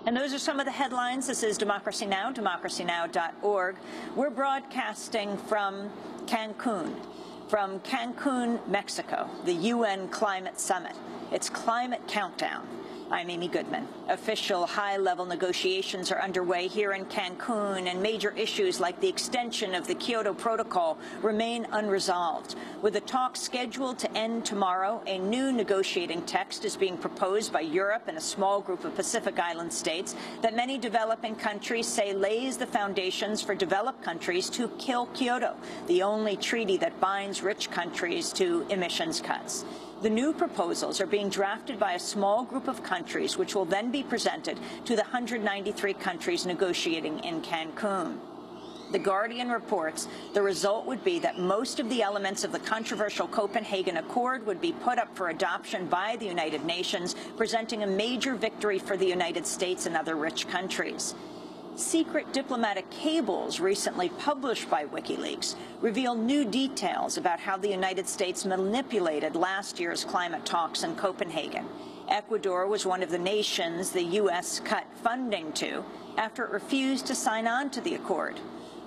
And those are some of the headlines. This is Democracy Now!, democracynow.org. We're broadcasting from Cancun, Mexico, the UN Climate Summit. It's Climate Countdown. I'm Amy Goodman. Official high-level negotiations are underway here in Cancun, and major issues like the extension of the Kyoto Protocol remain unresolved. With the talks scheduled to end tomorrow, a new negotiating text is being proposed by Europe and a small group of Pacific Island states that many developing countries say lays the foundations for developed countries to kill Kyoto, the only treaty that binds rich countries to emissions cuts. The new proposals are being drafted by a small group of countries, which will then be presented to the 193 countries negotiating in Cancun. The Guardian reports the result would be that most of the elements of the controversial Copenhagen Accord would be put up for adoption by the United Nations, presenting a major victory for the United States and other rich countries. Secret diplomatic cables recently published by WikiLeaks reveal new details about how the United States manipulated last year's climate talks in Copenhagen. Ecuador was one of the nations the U.S. cut funding to after it refused to sign on to the accord.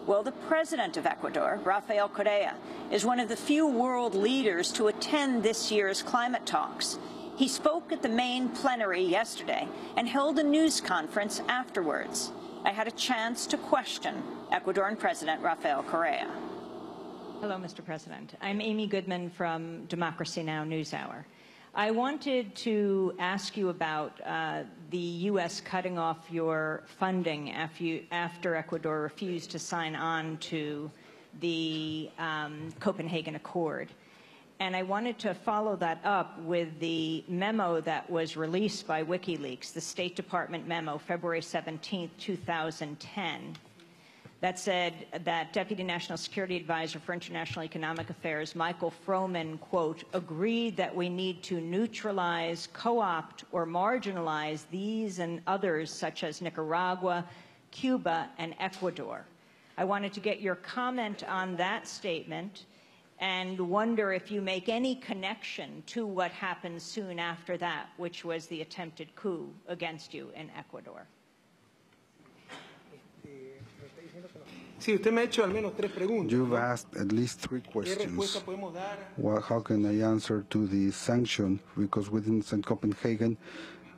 Well, the president of Ecuador, Rafael Correa, is one of the few world leaders to attend this year's climate talks. He spoke at the main plenary yesterday and held a news conference afterwards. I had a chance to question Ecuadorian President Rafael Correa. Hello, Mr. President. I'm Amy Goodman from Democracy Now! NewsHour. I wanted to ask you about the U.S. cutting off your funding after Ecuador refused to sign on to the Copenhagen Accord. And I wanted to follow that up with the memo that was released by WikiLeaks, the State Department memo, February 17, 2010, that said that Deputy National Security Advisor for International Economic Affairs, Michael Froman, quote, agreed that we need to neutralize, co-opt, or marginalize these and others such as Nicaragua, Cuba, and Ecuador. I wanted to get your comment on that statement and wonder if you make any connection to what happened soon after that, which was the attempted coup against you in Ecuador. You've asked at least 3 questions. How can I answer to the sanction? Because within Copenhagen,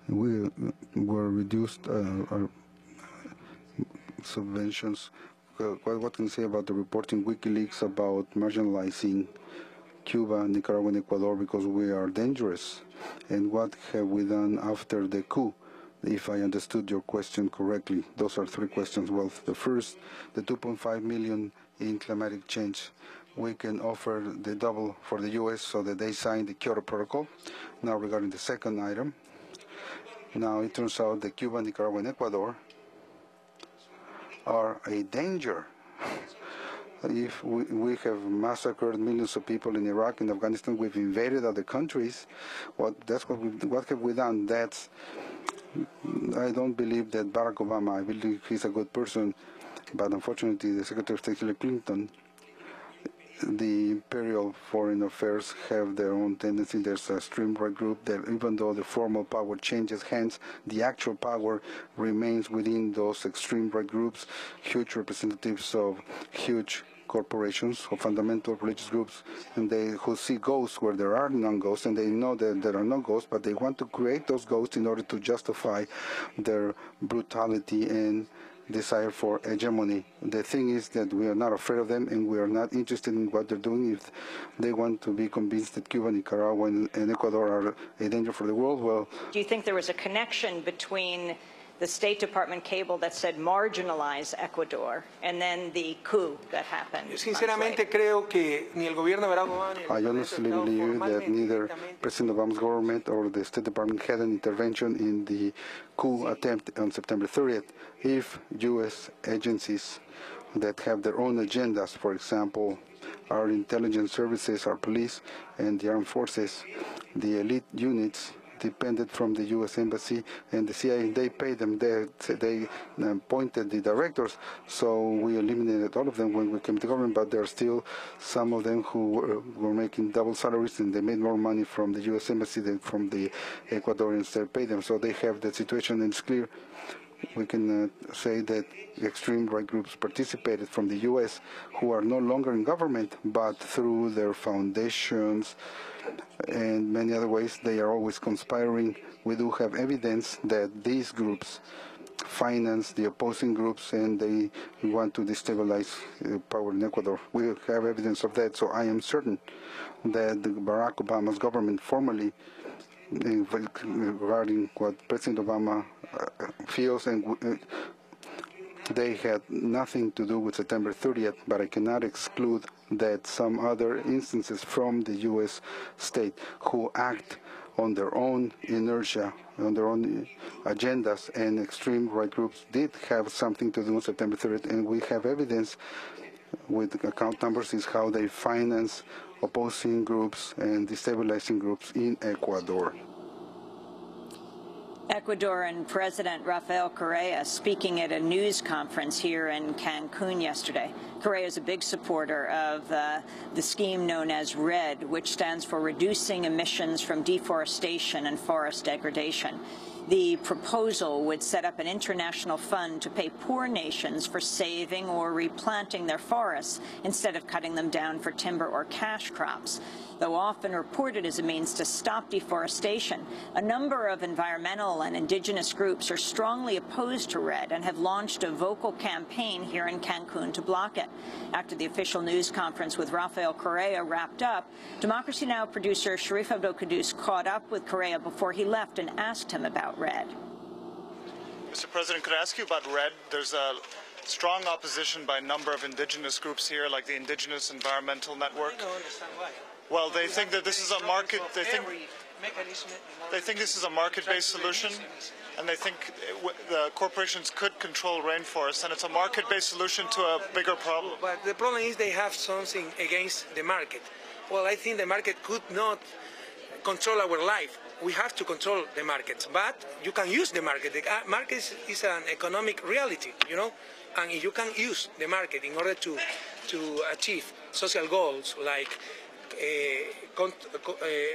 we were reduced our subventions. What can I say about the reporting WikiLeaks about marginalizing Cuba, Nicaragua, and Ecuador because we are dangerous? And what have we done after the coup, if I understood your question correctly? Those are 3 questions. Well, the first, the 2.5 million in climatic change. We can offer the double for the U.S. so that they sign the Kyoto Protocol. Now, regarding the second item, now it turns out that Cuba, Nicaragua, and Ecuador are a danger. If we have massacred millions of people in Iraq and Afghanistan, we've invaded other countries. What have we done? I don't believe that Barack Obama, I believe he's a good person, but unfortunately the Secretary of State Hillary Clinton, the Imperial Foreign Affairs have their own tendency. There's a extreme right group that even though the formal power changes hands, the actual power remains within those extreme right groups, huge representatives of huge corporations or fundamental religious groups, and who see ghosts where there are none ghosts, and they know that there are no ghosts, but they want to create those ghosts in order to justify their brutality and desire for hegemony. The thing is that we are not afraid of them, and we are not interested in what they're doing. If they want to be convinced that Cuba, Nicaragua, and Ecuador are a danger for the world, well... Do you think there was a connection between the State Department cable that said marginalize Ecuador and then the coup that happened? I honestly believe that neither President Obama's government or the State Department had an intervention in the coup attempt on September 30th. If U.S. agencies that have their own agendas, for example, our intelligence services, our police, and the armed forces, the elite units depended from the U.S. Embassy and the CIA. They paid them. They appointed the directors. So we eliminated all of them when we came to government. But there are still some of them who were making double salaries, and they made more money from the U.S. Embassy than from the Ecuadorians that paid them. So they have the situation, and it's clear we can say that extreme right groups participated from the U.S. who are no longer in government, but through their foundations and many other ways, they are always conspiring. We do have evidence that these groups finance the opposing groups and they want to destabilize power in Ecuador. We have evidence of that, so I am certain that Barack Obama's government formally regarding what President Obama feels, and they had nothing to do with September 30th, but I cannot exclude that some other instances from the U.S. state who act on their own inertia, on their own agendas, and extreme right groups did have something to do on September 30th, and we have evidence with account numbers is how they finance opposing groups and destabilizing groups in Ecuador. Ecuadorian President Rafael Correa speaking at a news conference here in Cancun yesterday. Correa is a big supporter of the scheme known as REDD, which stands for Reducing Emissions from Deforestation and Forest Degradation. The proposal would set up an international fund to pay poor nations for saving or replanting their forests instead of cutting them down for timber or cash crops. Though often reported as a means to stop deforestation, a number of environmental and indigenous groups are strongly opposed to REDD and have launched a vocal campaign here in Cancun to block it. After the official news conference with Rafael Correa wrapped up, Democracy Now! Producer Sharif Abdel-Quddus caught up with Correa before he left and asked him about REDD. Mr. President, could I ask you about REDD? There's a strong opposition by a number of indigenous groups here, like the Indigenous Environmental Network. I don't understand why. Well, they think that this is a market. They think this is a market-based solution, and they think the corporations could control rainforests, and it's a market-based solution to a bigger problem. But the problem is they have something against the market. Well, I think the market could not control our life. We have to control the markets, but you can use the market. The market is an economic reality, you know, and you can use the market in order to achieve social goals like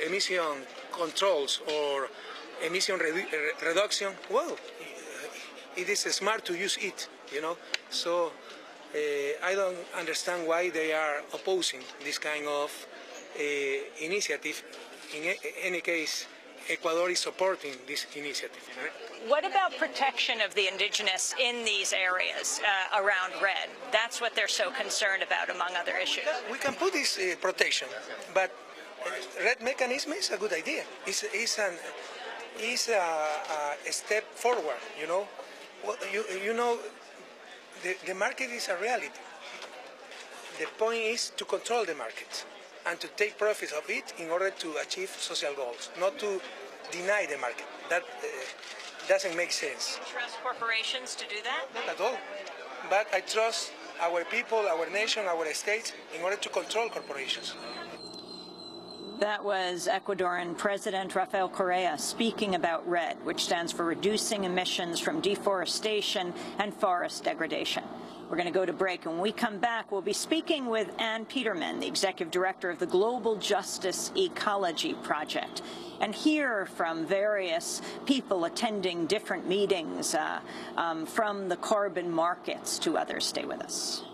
emission controls or emission reduction. Well, it is smart to use it, you know. So I don't understand why they are opposing this kind of initiative. In any case, Ecuador is supporting this initiative. What about protection of the indigenous in these areas around REDD? That's what they're so concerned about, among other issues. We can put this protection, but REDD mechanism is a good idea. It's a step forward, you know. Well, you know, the market is a reality. The point is to control the market and to take profits of it in order to achieve social goals, not to deny the market. That doesn't make sense. Do you trust corporations to do that? Not at all. But I trust our people, our nation, our states in order to control corporations. That was Ecuadorian President Rafael Correa speaking about REDD, which stands for Reducing Emissions from Deforestation and Forest Degradation. We're going to go to break, and when we come back, we'll be speaking with Ann Peterman, the Executive Director of the Global Justice Ecology Project, and hear from various people attending different meetings, from the carbon markets to others. Stay with us.